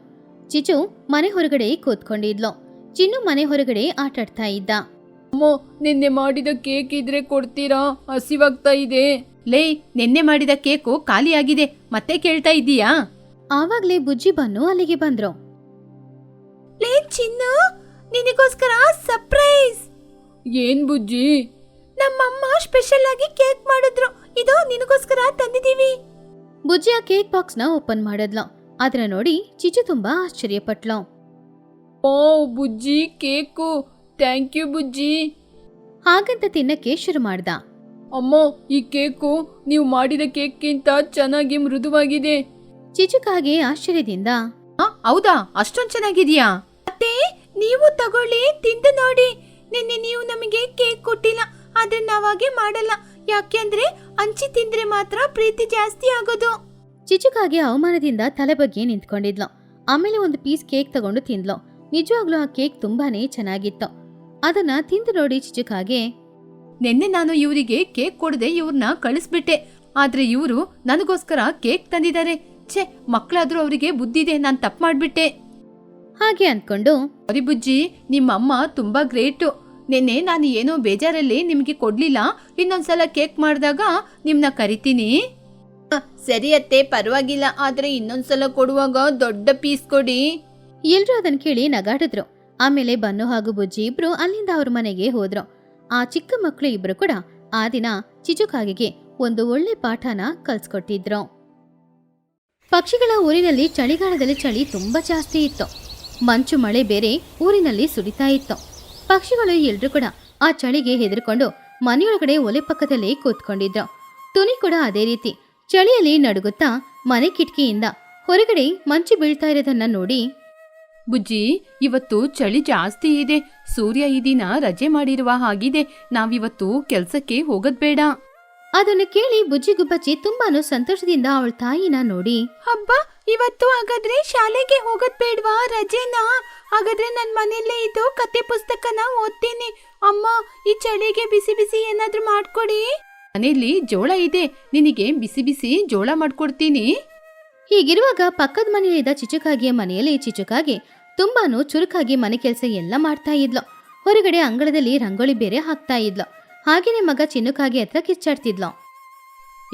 ಚಿಚು ಮನೆ ಹೊರಗಡೆ ಕೂತ್ಕೊಂಡಿದ್ಲು. ಚಿನ್ನು ಮನೆ ಹೊರಗಡೆ ಆಟಾಡ್ತಾ ಇದ್ದ. ಅಮ್ಮ, ನಿನ್ನೆ ಮಾಡಿದ ಕೇಕ್ ಇದ್ರೆ ಕೊಡ್ತೀರಾ? ಹಸಿವಾಗ್ತಾ ಇದೆ. ಲೇ, ನಿನ್ನೆ ಮಾಡಿದ ಕೇಕು ಖಾಲಿಯಾಗಿದೆ, ಮತ್ತೆ ಕೇಳ್ತಾ ಇದ್ದೀಯಾ? ಆವಾಗ್ಲೇ ಬುಜ್ಜಿ ಬನ್ನು ಅಲ್ಲಿಗೆ ಬಂದ್ರು. ಲೇ ಚಿನ್ನು, ನಿನಗೋಸ್ಕರ ಸರ್ಪ್ರೈಸ್. ಏನ್ ಬುಜ್ಜಿ? ನಮ್ಮಮ್ಮ ಸ್ಪೆಷಲ್ ಆಗಿ ಕೇಕ್ ಮಾಡಿದ್ರು, ಇದು ನಿನಗೋಸ್ಕರ ತಂದಿದೀವಿ. ಬುಜ್ಜಿ ಆ ಕೇಕ್ ಬಾಕ್ಸ್ ನ ಓಪನ್ ಮಾಡಿದ್ಲು. ಅದ್ರ ನೋಡಿ ಚಿಚು ತುಂಬಾ ಆಶ್ಚರ್ಯಪಟ್ಲು. ಓ ಬುಜ್ಜಿ, ಕೇಕು, ಥ್ಯಾಂಕ್ ಯು ಬುಜ್ಜಿ. ಹಾಗಂತ ತಿನ್ನಕ್ಕೆ ಶುರು ಮಾಡ್ದ. ಅಮ್ಮ, ಈ ಕೇಕು ನೀವು ಮಾಡಿದ ಕೇಕ್ಗಿಂತ ಚೆನ್ನಾಗಿ ಮೃದುವಾಗಿದೆ. ಚಿಚುಕಾಗೆ ಆಶ್ಚರ್ಯದಿಂದ, ಹೌದಾ, ಅಷ್ಟೊಂದ್ ಚೆನ್ನಾಗಿದ್ಯಾ? ಅತ್ತೆ, ನೀವು ತಗೊಳ್ಳಿ, ತಿಂದು ನೋಡಿ. ನಿನ್ನೆ ನೀವು ನಮಗೆ ಕೇಕ್ ಕೊಟ್ಟಿಲ್ಲ, ಆದ್ರೆ ನಾವಾಗೆ ಮಾಡಲ್ಲ. ಯಾಕೆಂದ್ರೆ ಹಂಚಿ ತಿಂದ್ರೆ ಮಾತ್ರ ಪ್ರೀತಿ ಜಾಸ್ತಿ ಆಗೋದು. ಚಿಚುಕಾಗೆ ಅವಮಾನದಿಂದ ತಲೆ ಬಗ್ಗೆ ನಿಂತ್ಕೊಂಡಿದ್ಲು. ಆಮೇಲೆ ಒಂದು ಪೀಸ್ ಕೇಕ್ ತಗೊಂಡು ತಿಂದ್ಲು. ನಿಜವಾಗ್ಲೂ ಆ ಕೇಕ್ ತುಂಬಾನೇ ಚೆನ್ನಾಗಿತ್ತು. ಅದನ್ನ ತಿಂದು ನೋಡಿ ಚಿಚುಕಾಗೆ, ನಿನ್ನೆ ನಾನು ಇವರಿಗೆ ಕೇಕ್ ಕೊಡದೆ ಇವ್ರನ್ನ ಕಳಿಸ್ಬಿಟ್ಟೆ, ಆದ್ರೆ ಇವರು ನನಗೋಸ್ಕರ ಕೇಕ್ ತಂದಿದ್ದಾರೆ. ಛೇ, ಮಕ್ಕಳಾದ್ರೂ ಅವರಿಗೆ ಬುದ್ಧಿದೆ, ನಾನ್ ತಪ್ಪು ಮಾಡ್ಬಿಟ್ಟೆ. ಹಾಗೆ ಅನ್ಕೊಂಡು, ಸರಿ ಬುಜ್ಜಿ, ನಿಮ್ಮಮ್ಮ ತುಂಬಾ ಗ್ರೇಟು. ನಿನ್ನೆ ನಾನು ಏನೋ ಬೇಜಾರಲ್ಲಿ ನಿಮ್ಗೆ ಕೊಡ್ಲಿಲ್ಲ, ಇನ್ನೊಂದ್ಸಲ ಕೇಕ್ ಮಾಡಿದಾಗ ನಿಮ್ನ ಕರಿತೀನಿ. ಸರಿ ಅತ್ತೆ, ಪರವಾಗಿಲ್ಲ, ಆದ್ರೆ ಇನ್ನೊಂದ್ಸಲ ಕೊಡುವಾಗ ದೊಡ್ಡ ಪೀಸ್ ಕೊಡಿ. ಎಲ್ರೂ ಅದನ್ ಕೇಳಿ ನಗಾಡಿದ್ರು. ಆಮೇಲೆ ಬನ್ನು ಹಾಗೂ ಬುಜ್ಜಿ ಇಬ್ರು ಅಲ್ಲಿಂದ ಅವ್ರ ಮನೆಗೆ ಹೋದ್ರು. ಆ ಚಿಕ್ಕ ಮಕ್ಕಳು ಇಬ್ರು ಕೂಡ ಆ ದಿನ ಚಿಚುಕಾಗೆಗೆ ಒಂದು ಒಳ್ಳೆ ಪಾಠನ ಕಲ್ಸ್ಕೊಟ್ಟಿದ್ರು. ಪಕ್ಷಿಗಳ ಊರಿನಲ್ಲಿ ಚಳಿಗಾಲದಲ್ಲಿ ಚಳಿ ತುಂಬಾ ಜಾಸ್ತಿ ಇತ್ತು. ಮಂಚು ಮಳೆ ಬೇರೆ ಊರಿನಲ್ಲಿ ಸುರಿತಾ ಇತ್ತು. ಪಕ್ಷಿಗಳು ಎಲ್ರೂ ಕೂಡ ಆ ಚಳಿಗೆ ಹೆದರ್ಕೊಂಡು ಮನೆಯೊಳಗಡೆ ಒಲೆ ಪಕ್ಕದಲ್ಲೇ ಕೂತ್ಕೊಂಡಿದ್ರು. ಟುನಿ ಕೂಡ ಅದೇ ರೀತಿ ಚಳಿಯಲ್ಲಿ ನಡುಗುತ್ತಾ ಮನೆ ಕಿಟಕಿಯಿಂದ ಹೊರಗಡೆ ಮಂಚು ಬೀಳ್ತಾ ಇರೋದನ್ನ ನೋಡಿ, ಬುಜ್ಜಿ, ಇವತ್ತು ಚಳಿ ಜಾಸ್ತಿ ಇದೆ. ಸೂರ್ಯ ಈ ದಿನ ರಜೆ ಮಾಡಿರುವ ಹಾಗಿದೆ. ನಾವಿವತ್ತು ಕೆಲ್ಸಕ್ಕೆ ಹೋಗೋದ್ ಬೇಡ. ಅದನ್ನು ಕೇಳಿ ಬುಜ್ಜಿ ಗುಬ್ಬಚ್ಚಿ ತುಂಬಾನು ಸಂತೋಷದಿಂದ ಅವಳ ತಾಯಿನ ನೋಡಿ, ಹಬ್ಬ, ಇವತ್ತು ಹಾಗಾದ್ರೆ ಶಾಲೆಗೆ ಹೋಗೋದ್ ಬೇಡ್ವಾ? ರಜೆನಾ? ಹಾಗಾದ್ರೆ ನನ್ ಮನೆಯಲ್ಲೇ ಇದ್ದು ಕತೆ ಪುಸ್ತಕನ ಓದ್ತೀನಿ. ಅಮ್ಮ, ಈ ಚಳಿಗೆ ಬಿಸಿ ಬಿಸಿ ಏನಾದ್ರೂ ಮಾಡ್ಕೊಡಿ. ಮನೆಯಲ್ಲಿ ಜೋಳ ಇದೆ, ನಿನಗೆ ಬಿಸಿ ಬಿಸಿ ಜೋಳ ಮಾಡ್ಕೊಡ್ತೀನಿ. ಹೀಗಿರುವಾಗ ಪಕ್ಕದ ಮನೆಯಲ್ಲಿದ್ದ ಚಿಚುಕಾಗಿಯ ಮನೆಯಲ್ಲಿ ಚಿಚುಕಾಗಿ ತುಂಬಾನು ಚುರುಕಾಗಿ ಮನೆ ಕೆಲಸ ಎಲ್ಲ ಮಾಡ್ತಾ ಇದ್ಲು. ಹೊರಗಡೆ ಅಂಗಳದಲ್ಲಿ ರಂಗೋಲಿ ಬೇರೆ ಹಾಕ್ತಾ ಇದ್ಲು. ಹಾಗೇನೆ ಮಗ ಚಿನ್ನುಕಾಗಿ ಹತ್ರ ಕಿಚ್ಚಾಡ್ತಿದ್ಲು.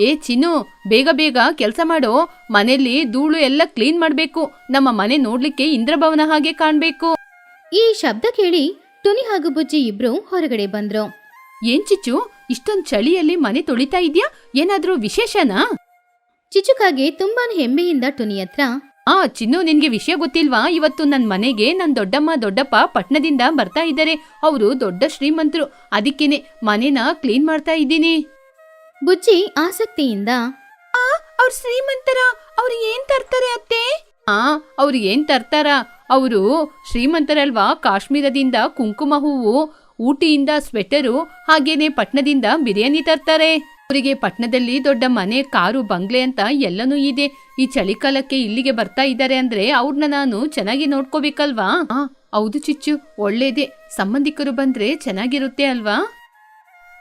ಏ ಚಿನ್ನು, ಬೇಗ ಬೇಗ ಕೆಲಸ ಮಾಡೋ, ಮನೆಯಲ್ಲಿ ಧೂಳು ಎಲ್ಲ ಕ್ಲೀನ್ ಮಾಡ್ಬೇಕು. ನಮ್ಮ ಮನೆ ನೋಡ್ಲಿಕ್ಕೆ ಇಂದ್ರಭವನ ಹಾಗೆ ಕಾಣ್ಬೇಕು. ಈ ಶಬ್ದ ಕೇಳಿ ಟುನಿ ಹಾಗೂ ಬುಜ್ಜಿ ಇಬ್ರು ಹೊರಗಡೆ ಬಂದ್ರು. ಏನ್ ಚಿಚ್ಚು, ಇಷ್ಟೊಂದ್ ಚಳಿಯಲ್ಲಿ ಮನೆ ತೊಳಿತಾ ಇದ್ಯಾ? ಏನಾದ್ರೂ ವಿಶೇಷನಾ? ಚಿಚುಕಾಗೆ ತುಂಬಾನು ಹೆಮ್ಮೆಯಿಂದ ಟುನಿ ಹತ್ರ, ಚಿನ್ನು, ನಿನ್ಗೆ ವಿಷಯ ಗೊತ್ತಿಲ್ವಾ? ಇವತ್ತು ನನ್ ಮನೆಗೆ ನನ್ ದೊಡ್ಡಮ್ಮ ದೊಡ್ಡಪ್ಪ ಪಟ್ನದಿಂದ ಬರ್ತಾ ಇದ್ದಾರೆ. ಅವರು ದೊಡ್ಡ ಶ್ರೀಮಂತರು, ಅದಕ್ಕೇನೆ ಮನೆನ ಕ್ಲೀನ್ ಮಾಡ್ತಾ ಇದ್ದೀನಿ. ಬುಜ್ಜಿ ಆಸಕ್ತಿಯಿಂದ, ಅವ್ರ ಶ್ರೀಮಂತರ? ಅವ್ರು ಏನ್ ತರ್ತಾರೆ ಅತ್ತೆ? ಅವ್ರು ಏನ್ ತರ್ತಾರ? ಅವರು ಶ್ರೀಮಂತರಲ್ವಾ? ಕಾಶ್ಮೀರದಿಂದ ಕುಂಕುಮ ಹೂವು, ಊಟಿಯಿಂದ ಸ್ವೆಟರು, ಹಾಗೇನೆ ಪಟ್ನದಿಂದ ಬಿರಿಯಾನಿ ತರ್ತಾರೆ. ಅವರಿಗೆ ಪಟ್ನದಲ್ಲಿ ದೊಡ್ಡ ಮನೆ, ಕಾರು, ಬಂಗ್ಲೆ ಅಂತ ಎಲ್ಲನೂ ಇದೆ. ಈ ಚಳಿಕಾಲಕ್ಕೆ ಇಲ್ಲಿಗೆ ಬರ್ತಾ ಇದ್ದಾರೆ ಅಂದ್ರೆ ಅವ್ರನ್ನ ನಾನು ಚೆನ್ನಾಗಿ ನೋಡ್ಕೋಬೇಕಲ್ವಾ? ಹೌದು ಚಿಚ್ಚು, ಒಳ್ಳೇದೇ. ಸಂಬಂಧಿಕರು ಬಂದ್ರೆ ಚೆನ್ನಾಗಿರುತ್ತೆ ಅಲ್ವಾ?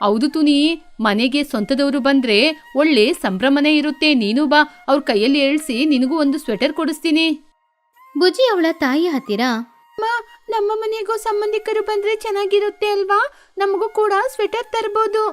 ಹೌದು ತುನಿ, ಮನೆಗೆ ಸ್ವಂತದವರು ಬಂದ್ರೆ ಒಳ್ಳೆ ಸಂಭ್ರಮನೆ ಇರುತ್ತೆ. ನೀನು ಬಾ, ಅವ್ರ ಕೈಯಲ್ಲಿ ಏಳ್ಸಿ ನಿನಗೂ ಒಂದು ಸ್ವೆಟರ್ ಕೊಡಿಸ್ತೀನಿ. ಬುಜ್ಜಿ ಅವಳ ತಾಯಿ ಹತ್ತಿರ, ನಮ್ಮ ಮನೆಗೂ ಸಂಬಂಧಿಕರು ಬಂದ್ರೆ ಚೆನ್ನಾಗಿರುತ್ತೆ ಅಲ್ವಾ? ನಮಗೂ ಕೂಡ ಸ್ವೆಟರ್ ತರಬಹುದು.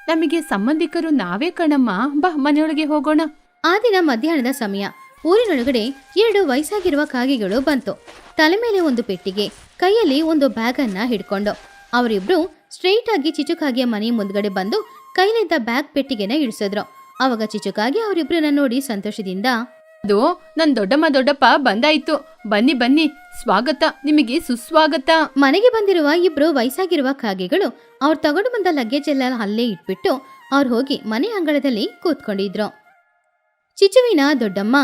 ನಮಗೆ ಸಂಬಂಧಿಕರು ನಾವೇ ಕಣಮ್ಮ, ಬಾ ಮನೆಯೊಳಗೆ ಹೋಗೋಣ. ಆ ದಿನ ಮಧ್ಯಾಹ್ನದ ಸಮಯ. ಊರಿನೊಳಗಡೆ 2 ವಯಸ್ಸಾಗಿರುವ ಕಾಗೆಗಳು ಬಂತು. ತಲೆ ಮೇಲೆ ಒಂದು ಪೆಟ್ಟಿಗೆ, ಕೈಯಲ್ಲಿ ಒಂದು ಬ್ಯಾಗ್ ಅನ್ನ ಹಿಡ್ಕೊಂಡು ಅವರಿಬ್ರು ಸ್ಟ್ರೈಟ್ ಆಗಿ ಚಿಚುಕಾಗಿಯ ಮನೆ ಮುಂದ್ಗಡೆ ಬಂದು ಕೈಲಿದ್ದ ಬ್ಯಾಗ್ ಪೆಟ್ಟಿಗೆನ ಇಳಿಸಿದ್ರು. ಅವಾಗ ಚಿಚುಕಾಗಿ ಅವರಿಬ್ರನ್ನ ನೋಡಿ ಸಂತೋಷದಿಂದ, ಅದು ನನ್ ದೊಡ್ಡಮ್ಮ ದೊಡ್ಡಪ್ಪ ಬಂದಾಯ್ತು, ಬನ್ನಿ ಬನ್ನಿ, ಸ್ವಾಗತ, ನಿಮಗೆ ಸುಸ್ವಾಗತ. ಮನೆಗೆ ಬಂದಿರುವ 2 ವಯಸ್ಸಾಗಿರುವ ಕಾಗೆಗಳು ಅವ್ರು ತಗೊಂಡು ಬಂದ ಲಗೇಜ್ ಎಲ್ಲ ಅಲ್ಲೇ ಇಟ್ಬಿಟ್ಟು ಅವ್ರು ಹೋಗಿ ಮನೆ ಅಂಗಳದಲ್ಲಿ ಕೂತ್ಕೊಂಡಿದ್ರು. ಚಿಚುವಿನ ದೊಡ್ಡಮ್ಮ,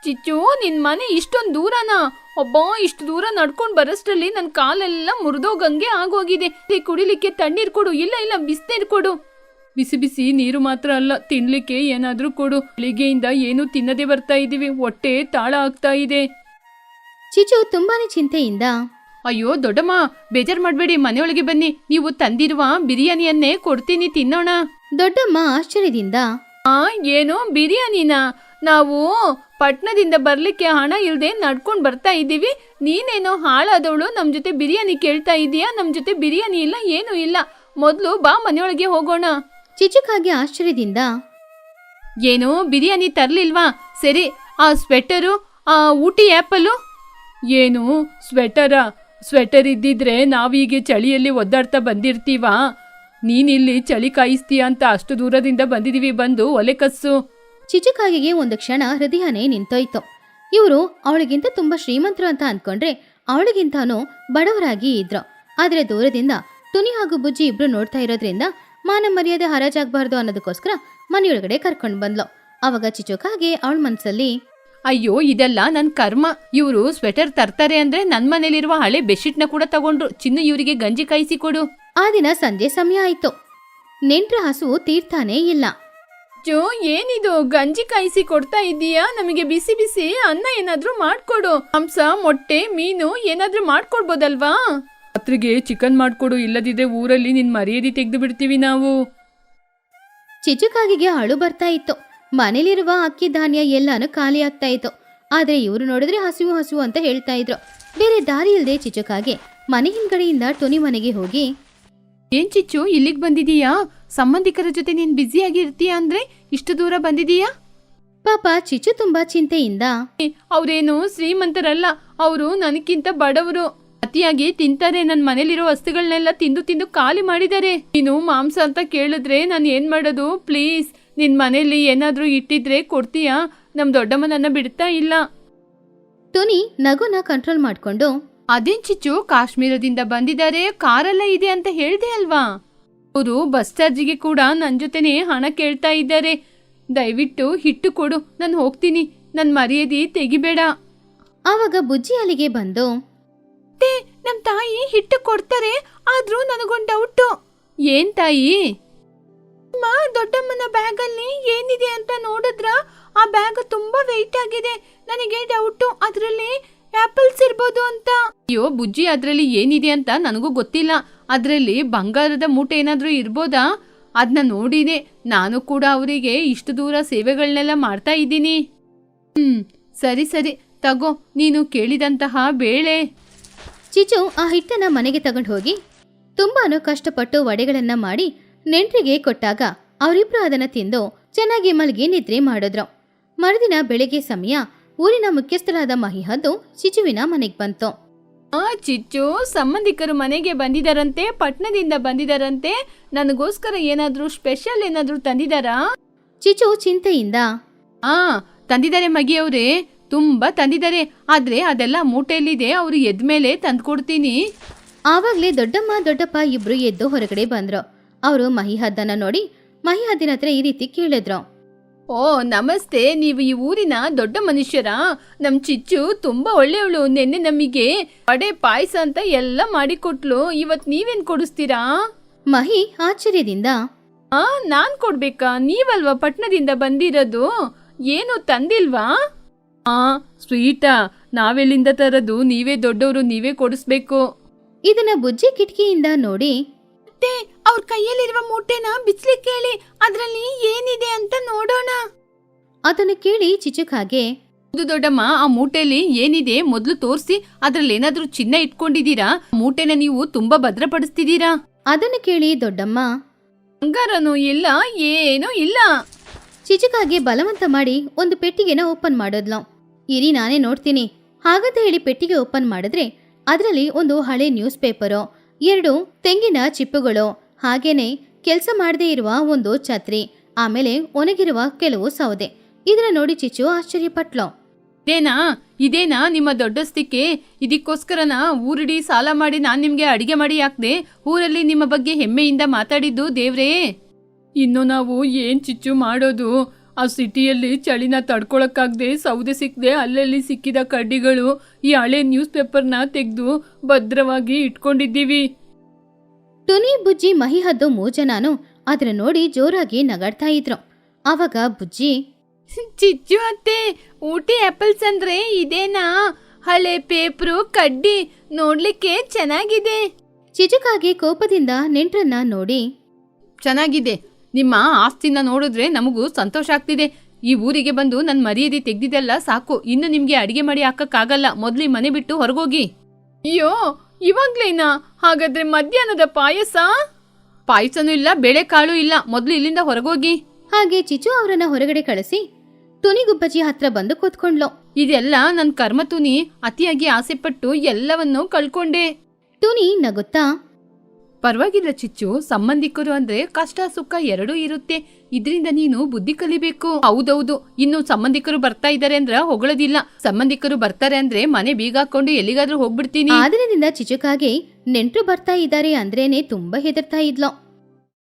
ಚಿಚ್ಚು, ನಿನ್ ಮನೆ ಇಷ್ಟೊಂದು ದೂರನಾ? ಒಬ್ಬ ಇಷ್ಟು ದೂರ ನಡ್ಕೊಂಡ್ ಬರೋಷ್ಟ್ರಲ್ಲಿ ನನ್ ಕಾಲೆಲ್ಲ ಮುರಿದೋಗಂಗೆ ಆಗೋಗಿದೆ. ಕುಡಿಲಿಕ್ಕೆ ತಣ್ಣೀರ್ ಕೊಡು. ಇಲ್ಲ ಇಲ್ಲ, ಬಿಸಿನೀರ್ ಕೊಡು. ಬಿಸಿ ಬಿಸಿ ನೀರು ಮಾತ್ರ ಅಲ್ಲ, ತಿನ್ಲಿಕ್ಕೆ ಏನಾದ್ರೂ ಕೊಡು. ಬೆಳಿಗ್ಗೆಯಿಂದ ಏನು ತಿನ್ನದೆ ಬರ್ತಾ ಇದೀವಿ, ಹೊಟ್ಟೆ ತಾಳ ಆಗ್ತಾ ಇದೆ. ಚಿಚು ತುಂಬಾನೇ ಚಿಂತೆಯಿಂದ, ಅಯ್ಯೋ ದೊಡ್ಡಮ್ಮ, ಬೇಜಾರ್ ಮಾಡ್ಬೇಡಿ, ಮನೆಯೊಳಗೆ ಬನ್ನಿ. ನೀವು ತಂದಿರುವ ಬಿರಿಯಾನಿಯನ್ನೇ ಕೊಡ್ತೀನಿ, ತಿನ್ನೋಣ. ದೊಡ್ಡಮ್ಮ ಆಶ್ಚರ್ಯದಿಂದ, ಏನು ಬಿರಿಯಾನಿನ? ನಾವು ಪಟ್ನದಿಂದ ಬರ್ಲಿಕ್ಕೆ ಹಣ ಇಲ್ದೆ ನಡ್ಕೊಂಡ್ ಬರ್ತಾ ಇದ್ದೀವಿ. ನೀನೇನೋ ಹಾಳಾದವಳು ನಮ್ ಜೊತೆ ಬಿರಿಯಾನಿ ಕೇಳ್ತಾ ಇದೀಯಾ? ನಮ್ ಜೊತೆ ಬಿರಿಯಾನಿ ಇಲ್ಲ, ಏನೂ ಇಲ್ಲ. ಮೊದ್ಲು ಬಾ, ಮನೆಯೊಳಗೆ ಹೋಗೋಣ. ಚಿಚುಕಾಗೆ ಆಶ್ಚರ್ಯದಿಂದ, ಏನು ಬಿರಿಯಾನಿ ತರ್ಲಿಲ್ವಾ? ಸರಿ, ಆ ಸ್ವೆಟರು, ಆ ಊಟಿ ಆ್ಯಪಲು. ಏನು ಸ್ವೆಟರಾ? ಸ್ವೆಟರ್ ಇದ್ದಿದ್ರೆ ನಾವೀಗೆ ಚಳಿಯಲ್ಲಿ ಒದ್ದಾಡ್ತಾ ಬಂದಿರ್ತೀವಾ? ನೀನಿಲ್ಲಿ ಚಳಿ ಕಾಯಿಸ್ತೀಯ ಅಂತ ಅಷ್ಟು ದೂರದಿಂದ ಬಂದಿದೀವಿ, ಬಂದು ಒಲೆ ಕಸ್ಸು. ಚಿಚುಕಾಗಿಗೆ ಒಂದು ಕ್ಷಣ ಹೃದಯನೇ ನಿಂತೋಯ್ತು. ಇವರು ಅವಳಿಗಿಂತ ತುಂಬಾ ಶ್ರೀಮಂತರು ಅಂತ ಅನ್ಕೊಂಡ್ರೆ ಅವಳಿಗಿಂತಾನು ಬಡವರಾಗಿ ಇದ್ರು. ಆದ್ರೆ ದೂರದಿಂದ ಟುನಿ ಹಾಗೂ ಬುಜ್ಜಿ ಇಬ್ರು ನೋಡ್ತಾ ಇರೋದ್ರಿಂದ ಮಾನ ಮರ್ಯಾದೆ ಹರಾಜಾಗಬಾರ್ದು ಅನ್ನೋದಕ್ಕೋಸ್ಕರ ಮನೆಯೊಳಗಡೆ ಕರ್ಕೊಂಡ್ ಬಂದ್ಲು. ಅವಾಗ ಚಿಚುಕಾಗೆ ಅವಳ ಮನ್ಸಲ್ಲಿ, ಅಯ್ಯೋ ಇದೆಲ್ಲ ನನ್ ಕರ್ಮ. ಇವರು ಸ್ವೆಟರ್ ತರ್ತಾರೆ ಅಂದ್ರೆ ನನ್ ಮನೇಲಿರುವ ಹಳೆ ಬೆಡ್ಶೀಟ್ನ ಕೂಡ ತಗೊಂಡ್ರು. ಚಿನ್ನು, ಇವರಿಗೆ ಗಂಜಿ ಕಾಯಿಸಿ ಕೊಡು. ಆ ದಿನ ಸಂಜೆ ಸಮಯ ಆಯ್ತು. ನೆಂಟ್ರ ಹಸು ತೀರ್ತಾನೇ ಇಲ್ಲ. ಜೋ, ಏನಿದು ಗಂಜಿ ಕಾಯಿಸಿ ಕೊಡ್ತಾ ಇದೀಯಾ? ನಮಗೆ ಬಿಸಿ ಬಿಸಿ ಅನ್ನ ಏನಾದ್ರೂ ಮಾಡ್ಕೊಡು. ಹಂಸ, ಮೊಟ್ಟೆ, ಮೀನು ಏನಾದ್ರೂ ಮಾಡ್ಕೊಡ್ಬೋದಲ್ವಾ? ರಾತ್ರಿಗೆ ಚಿಕನ್ ಮಾಡ್ಕೊಡು, ಇಲ್ಲದಿದ್ರೆ ಊರಲ್ಲಿ ನಿನ್ ಮರ್ಯಾದೆ ತೆಗೆದು ಬಿಡ್ತೀವಿ ನಾವು. ಚಿಚುಕಾಗಿಗೆ ಅಳು ಬರ್ತಾ ಇತ್ತು. ಮನೇಲಿರುವ ಅಕ್ಕಿ ಧಾನ್ಯ ಎಲ್ಲಾನು ಖಾಲಿ ಆಗ್ತಾ ಇತ್ತು. ಆದ್ರೆ ಇವರು ನೋಡಿದ್ರೆ ಹಸಿವು ಹಸಿವು ಅಂತ ಹೇಳ್ತಾ ಇದ್ರು. ಬೇರೆ ದಾರಿ ಇಲ್ಲದೆ ಚಿಚುಕಾಗೆ ಮನೆ ಹಿಂದ್ಗಡೆಯಿಂದ ಟುನಿ ಮನೆಗೆ ಹೋಗಿ, ಏನ್ ಚಿಚ್ಚು, ಇಲ್ಲಿಗೆ ಬಂದಿದೀಯಾ? ಸಂಬಂಧಿಕರ ಜೊತೆ ನೀನ್ ಬ್ಯುಸಿಯಾಗಿ ಇರ್ತೀಯ ಅಂದ್ರೆ ಇಷ್ಟು ದೂರ ಬಂದಿದೀಯಾ? ಪಾಪ ಚಿಚು ತುಂಬಾ ಚಿಂತೆಯಿಂದ, ಅವ್ರೇನು ಶ್ರೀಮಂತರಲ್ಲ, ಅವರು ನನಗಿಂತ ಬಡವರು. ಅತಿಯಾಗಿ ತಿಂತಾರೆ. ನನ್ ಮನೇಲಿರೋ ವಸ್ತುಗಳನ್ನೆಲ್ಲ ತಿಂದು ತಿಂದು ಖಾಲಿ ಮಾಡಿದ್ದಾರೆ. ನೀನು ಮಾಂಸ ಅಂತ ಕೇಳಿದ್ರೆ ನಾನು ಏನ್ ಮಾಡೋದು? ಪ್ಲೀಸ್, ನಿನ್ ಮನೇಲಿ ಏನಾದ್ರೂ ಇಟ್ಟಿದ್ರೆ ಕೊಡ್ತೀಯಾ? ನಮ್ ದೊಡ್ಡಮ್ಮ ನನ್ನ ಬಿಡ್ತಾ ಇಲ್ಲ. ಟುನಿ ನಗುನ ಕಂಟ್ರೋಲ್ ಮಾಡ್ಕೊಂಡು, ಅದೇನ್ ಚಿಚ್ಚು, ಕಾಶ್ಮೀರದಿಂದ ಬಂದಿದ್ದಾರೆ, ಕಾರೆಲ್ಲ ಇದೆ ಅಂತ ಹೇಳ್ದೆ ಅಲ್ವಾ? ಅವರು ಬಸ್ ಚಾರ್ಜಿಗೆ ಕೂಡ ನನ್ ಜೊತೆನೆ ಹಣ ಕೇಳ್ತಾ ಇದ್ದಾರೆ. ದಯವಿಟ್ಟು ಹಿಟ್ಟು ಕೊಡು, ನಾನು ಹೋಗ್ತೀನಿ. ನನ್ ಮರ್ಯಾದೆ ತೆಗಿಬೇಡ. ಆವಾಗ ಬುಜ್ಜಿ ಅಲ್ಲಿಗೆ ಬಂದು, ನಮ್ ತಾಯಿ ಹಿಟ್ಟು ಕೊಡ್ತಾರೆ, ಆದ್ರೂ ನನಗೊಂದು ಡೌಟು. ಏನ್ ತಾಯಿ? ದೊಡ್ಡಮ್ಮನ ಬ್ಯಾಗ್ ಅಲ್ಲಿ ಏನಿದೆ ಅಂತ ನೋಡಿದ್ರ? ಆ ಬ್ಯಾಗ್ ತುಂಬಾ ವೆಯ್ಟ್ ಆಗಿದೆ. ನನಗೆ ಡೌಟು, ಅದ್ರಲ್ಲಿ ಆಪಲ್ಸ್ ಇರ್ಬೋದು ಅಂತ. ಅಯ್ಯೋ ಬುಜ್ಜಿ, ಅದ್ರಲ್ಲಿ ಏನಿದೆ ಅಂತ ನನಗೂ ಗೊತ್ತಿಲ್ಲ. ಅದ್ರಲ್ಲಿ ಬಂಗಾರದ ಮೂಟೆ ಏನಾದ್ರೂ ಇರ್ಬೋದಾ? ಅದನ್ನ ನೋಡಿದೆ. ನಾನು ಕೂಡ ಅವರಿಗೆ ಇಷ್ಟು ದೂರ ಸೇವೆಗಳನ್ನೆಲ್ಲ ಮಾಡ್ತಾ ಇದ್ದೀನಿ. ಸರಿ ಸರಿ, ತಗೋ ನೀನು ಕೇಳಿದಂತಹ ಬೇಳೆ. ಚಿಚು ಆ ಹಿಟ್ಟನ್ನ ಮನೆಗೆ ತಗೊಂಡು ಹೋಗಿ ತುಂಬಾನು ಕಷ್ಟಪಟ್ಟು ವಡೆಗಳನ್ನ ಮಾಡಿ ನೆಂಟ್ರಿಗೆ ಕೊಟ್ಟಾಗ ಅವರಿಬ್ರು ಅದನ್ನ ತಿಂದು ಚೆನ್ನಾಗಿ ಮಲಗಿ ನಿದ್ರೆ ಮಾಡಿದ್ರು. ಮರುದಿನ ಬೆಳಿಗ್ಗೆ ಸಮಯ ಊರಿನ ಮುಖ್ಯಸ್ಥರಾದ ಮಹಿಹದ್ದು ಚಿಚುವಿನ ಮನೆಗೆ ಬಂತು. ಚಿಚ್ಚು, ಸಂಬಂಧಿಕರು ಮನೆಗೆ ಬಂದಿದಾರಂತೆ, ಪಟ್ನದಿಂದ ಬಂದಿದಾರಂತೆ. ನನಗೋಸ್ಕರ ಏನಾದ್ರೂ ಸ್ಪೆಷಲ್ ಏನಾದ್ರೂ ತಂದಿದಾರಾ? ಚಿಚು ಚಿಂತೆಯಿಂದ, ತಂದಿದ್ದಾರೆ ಮಗಿಯವ್ರೆ, ತುಂಬಾ ತಂದಿದ್ದಾರೆ. ಆದ್ರೆ ಅದೆಲ್ಲ ಮೂಟೆಯಲ್ಲಿದೆ, ಅವ್ರು ಎದ್ಮೇಲೆ ತಂದ್ಕೊಡ್ತೀನಿ. ಆವಾಗ್ಲೇ ದೊಡ್ಡಮ್ಮ ದೊಡ್ಡಪ್ಪ ಇಬ್ರು ಎದ್ದು ಹೊರಗಡೆ ಬಂದ್ರು. ಅವರು ಮಹಿಹದ್ದನ್ನ ನೋಡಿ ಮಹಿಹದ್ದಿನ ಹತ್ರ ಈ ರೀತಿ ಕೇಳಿದ್ರು, ಓ ನಮಸ್ತೆ, ನೀವು ಈ ಊರಿನ ದೊಡ್ಡ ಮನುಷ್ಯರಾ? ನಮ್ ಚಿಚ್ಚು ತುಂಬಾ ಒಳ್ಳೆಯವಳು. ನಿನ್ನೆ ನಮಗೆ ವಡೆ ಪಾಯಸ ಅಂತ ಎಲ್ಲ ಮಾಡಿಕೊಟ್ಲು. ಇವತ್ ನೀವೇನ್ ಕೊಡಿಸ್ತೀರಾ? ಮಹಿ ಆಶ್ಚರ್ಯದಿಂದ, ನಾನ್ ಕೊಡ್ಬೇಕಾ? ನೀವಲ್ವಾ ಪಟ್ನದಿಂದ ಬಂದಿರೋದು, ಏನು ತಂದಿಲ್ವಾ? ಸ್ವೀಟಾ? ನಾವೆಲ್ಲಿಂದ ತರದು? ನೀವೇ ದೊಡ್ಡವರು, ನೀವೇ ಕೊಡಿಸ್ಬೇಕು. ಇದನ್ನ ಬುಜ್ಜಿ ಕಿಟಕಿಯಿಂದ ನೋಡಿ, ಅವ್ರ ಕೈಯಲ್ಲಿರುವ ಮೂಟೆನ ಬಿಚ್ಲಿಕ್ಕೆ ಹೇಳಿ, ಅದ್ರಲ್ಲಿ ಏನಿದೆ ಅಂತ ನೋಡೋಣ. ಅದನ್ನು ಕೇಳಿ ಚಿಚುಕಾಗೆ, ದೊಡ್ಡಮ್ಮ, ಆ ಮೂಟೆಯಲ್ಲಿ ಏನಿದೆ ಮೊದ್ಲು ತೋರಿಸಿ. ಅದ್ರಲ್ಲಿ ಏನಾದ್ರೂ ಚಿನ್ನ ಇಟ್ಕೊಂಡಿದೀರಾ? ಮೂಟೆನ ನೀವು ತುಂಬಾ ಭದ್ರಪಡಿಸ್ತಿದ್ದೀರಾ? ಅದನ್ನು ಕೇಳಿ ದೊಡ್ಡಮ್ಮ, ಬಂಗಾರನೂ ಇಲ್ಲ, ಏನೂ ಇಲ್ಲ. ಚಿಚುಕಾಗೆ ಬಲವಂತ ಮಾಡಿ ಒಂದು ಪೆಟ್ಟಿಗೆನ ಓಪನ್ ಮಾಡೋದ್ಲು. ಇರಿ ನಾನೇ ನೋಡ್ತೀನಿ ಹಾಗಂತ ಹೇಳಿ ಪೆಟ್ಟಿಗೆ ಓಪನ್ ಮಾಡಿದ್ರೆ ಅದರಲ್ಲಿ ಒಂದು ಹಳೆ ನ್ಯೂಸ್ ಪೇಪರು, 2 ತೆಂಗಿನ ಚಿಪ್ಪುಗಳು, ಹಾಗೇನೆ ಕೆಲಸ ಮಾಡದೇ ಇರುವ ಒಂದು ಛತ್ರಿ, ಆಮೇಲೆ ಒಣಗಿರುವ ಕೆಲವು ಸೌದೆ. ಇದನ್ನ ನೋಡಿ ಚಿಚ್ಚು ಆಶ್ಚರ್ಯಪಟ್ಲು. ಇದೇನಾ ನಿಮ್ಮ ದೊಡ್ಡಸ್ತಿಕೆ? ಇದಕ್ಕೋಸ್ಕರನ ಊರಿಡಿ ಸಾಲ ಮಾಡಿ ನಾನ್ ನಿಮ್ಗೆ ಅಡಿಗೆ ಮಾಡಿ ಹಾಕ್ದೆ. ಊರಲ್ಲಿ ನಿಮ್ಮ ಬಗ್ಗೆ ಹೆಮ್ಮೆಯಿಂದ ಮಾತಾಡಿದ್ದು ದೇವ್ರೇ. ಇನ್ನು ನಾವು ಏನ್ ಚಿಚ್ಚು ಮಾಡೋದು? ಆ ಸಿಟಿಯಲ್ಲಿ ಚಳಿನ ತಡ್ಕೊಳಕ್ಕಾಗ್ದೆ ಸೌದೆ ಸಿಕ್ಕದೆ ಅಲ್ಲಲ್ಲಿ ಸಿಕ್ಕಿದ ಕಡ್ಡಿಗಳು ಈ ಹಳೆ ನ್ಯೂಸ್ ಪೇಪರ್ನ ತೆಗೆದು ಭದ್ರವಾಗಿ ಇಟ್ಕೊಂಡಿದ್ದೀವಿ. ಟುನಿ ಬುಜ್ಜಿ ಮಹಿ ಹದ್ದು 3 ಜನನು ಅದನ್ನ ನೋಡಿ ಜೋರಾಗಿ ನಗಾಡ್ತಾ ಇದ್ರು. ಆವಾಗ ಬುಜ್ಜಿ, ಚಿಚ್ಚು ಅತ್ತೆ, ಊಟಿ ಆಪಲ್ಸ್ ಅಂದ್ರೆ ಇದೇನಾ? ಹಳೆ ಪೇಪರು ಕಡ್ಡಿ ನೋಡ್ಲಿಕ್ಕೆ ಚೆನ್ನಾಗಿದೆ. ಚಿಚುಕಾಗೆ ಕೋಪದಿಂದ ನೆಂಟ್ರನ್ನ ನೋಡಿ, ಚೆನ್ನಾಗಿದೆ. ನಿಮ್ಮ ಆಸ್ತಿನ ನೋಡಿದ್ರೆ ನಮಗೂ ಸಂತೋಷ ಆಗ್ತಿದೆ. ಈ ಊರಿಗೆ ಬಂದು ನನ್ನ ಮರ್ಯಾದೆ ತೆಗ್ದಿದ್ದೆಲ್ಲ ಸಾಕು. ಇನ್ನು ನಿಮ್ಗೆ ಅಡಿಗೆ ಮಾಡಿ ಹಾಕಕ್ಕಾಗಲ್ಲ. ಮೊದ್ಲು ಈ ಮನೆ ಬಿಟ್ಟು ಹೊರಗೋಗಿ. ಅಯ್ಯೋ, ಇವಾಗ್ಲೇನಾ? ಹಾಗಾದ್ರೆ ಮಧ್ಯಾಹ್ನದ ಪಾಯಸನೂ ಇಲ್ಲ, ಬೇಳೆಕಾಳು ಇಲ್ಲ. ಮೊದ್ಲು ಇಲ್ಲಿಂದ ಹೊರಗೋಗಿ. ಹಾಗೆ ಚಿಚು ಅವರನ್ನ ಹೊರಗಡೆ ಕಳಿಸಿ ತುನಿಗುಬ್ಬಜ್ಜಿ ಹತ್ರ ಬಂದು ಕೂತ್ಕೊಂಡ್ಲು. ಇದೆಲ್ಲ ನನ್ನ ಕರ್ಮ ತುನಿ. ಅತಿಯಾಗಿ ಆಸೆಪಟ್ಟು ಎಲ್ಲವನ್ನೂ ಕಳ್ಕೊಂಡೆ. ತುನಿ ನಗುತ್ತಾ, ಪರವಾಗಿಲ್ಲ ಚಿಚ್ಚು, ಸಂಬಂಧಿಕರು ಅಂದ್ರೆ ಕಷ್ಟ ಸುಖ ಎರಡೂ ಇರುತ್ತೆ. ಇದ್ರಿಂದ ನೀನು ಬುದ್ಧಿ ಕಲಿಬೇಕು. ಹೌದೌದು, ಇನ್ನು ಸಂಬಂಧಿಕರು ಬರ್ತಾ ಇದ್ದಾರೆ ಅಂದ್ರ ಹೊಗಳೋದಿಲ್ಲ. ಸಂಬಂಧಿಕರು ಬರ್ತಾರೆ ಅಂದ್ರೆ ಮನೆ ಬೀಗ ಹಾಕೊಂಡು ಎಲ್ಲಿಗಾದ್ರೂ ಹೋಗ್ಬಿಡ್ತೀನಿ. ಆ ದಿನದಿಂದ ಚಿಚುಕಾಗೆ ನೆಂಟ್ರು ಬರ್ತಾ ಇದ್ದಾರೆ ಅಂದ್ರೇನೆ ತುಂಬಾ ಹೆದರ್ತಾ ಇದ್ಲು.